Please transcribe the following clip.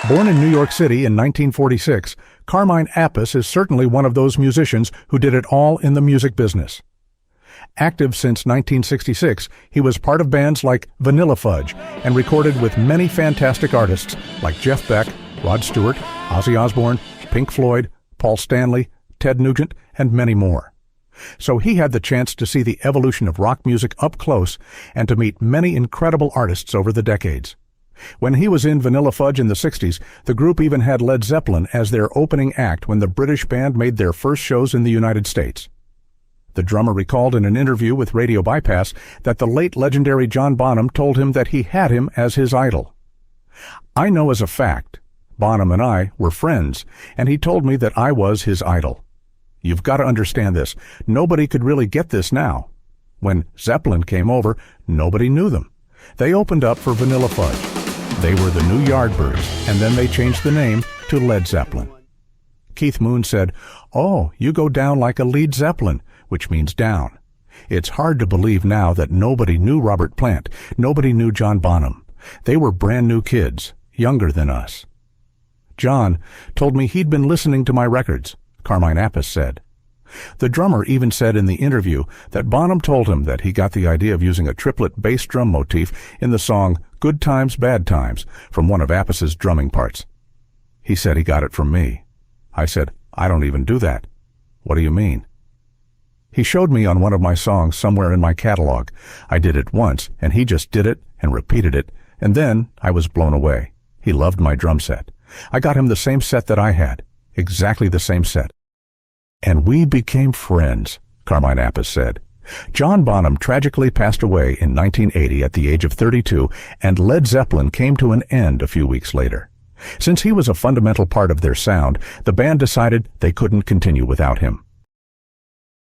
Born in New York City in 1946, Carmine Appice is certainly one of those musicians who did it all in the music business. Active since 1966, he was part of bands like Vanilla Fudge and recorded with many fantastic artists like Jeff Beck, Rod Stewart, Ozzy Osbourne, Pink Floyd, Paul Stanley, Ted Nugent, and many more. So he had the chance to see the evolution of rock music up close and to meet many incredible artists over the decades. When he was in Vanilla Fudge in the 60s, the group even had Led Zeppelin as their opening act when the British band made their first shows in the United States. The drummer recalled in an interview with Radio Bypass that the late legendary John Bonham told him that he had him as his idol. I know as a fact, Bonham and I were friends, and he told me that I was his idol. You've got to understand this. Nobody could really get this now. When Zeppelin came over, nobody knew them. They opened up for Vanilla Fudge. They were the new Yardbirds, and then they changed the name to Led Zeppelin. Keith Moon said, "Oh, you go down like a lead Zeppelin," which means down. It's hard to believe now that nobody knew Robert Plant, nobody knew John Bonham. They were brand new kids, younger than us. John told me he'd been listening to my records, Carmine Appice said. The drummer even said in the interview that Bonham told him that he got the idea of using a triplet bass drum motif in the song Good Times, Bad Times from one of Appice's drumming parts. He said he got it from me. I said, "I don't even do that." "What do you mean?" He showed me on one of my songs somewhere in my catalog. I did it once, and he just did it and repeated it, and then I was blown away. He loved my drum set. I got him the same set that I had, exactly the same set. And we became friends, Carmine Appice said. John Bonham tragically passed away in 1980 at the age of 32, and Led Zeppelin came to an end a few weeks later. Since he was a fundamental part of their sound, the band decided they couldn't continue without him.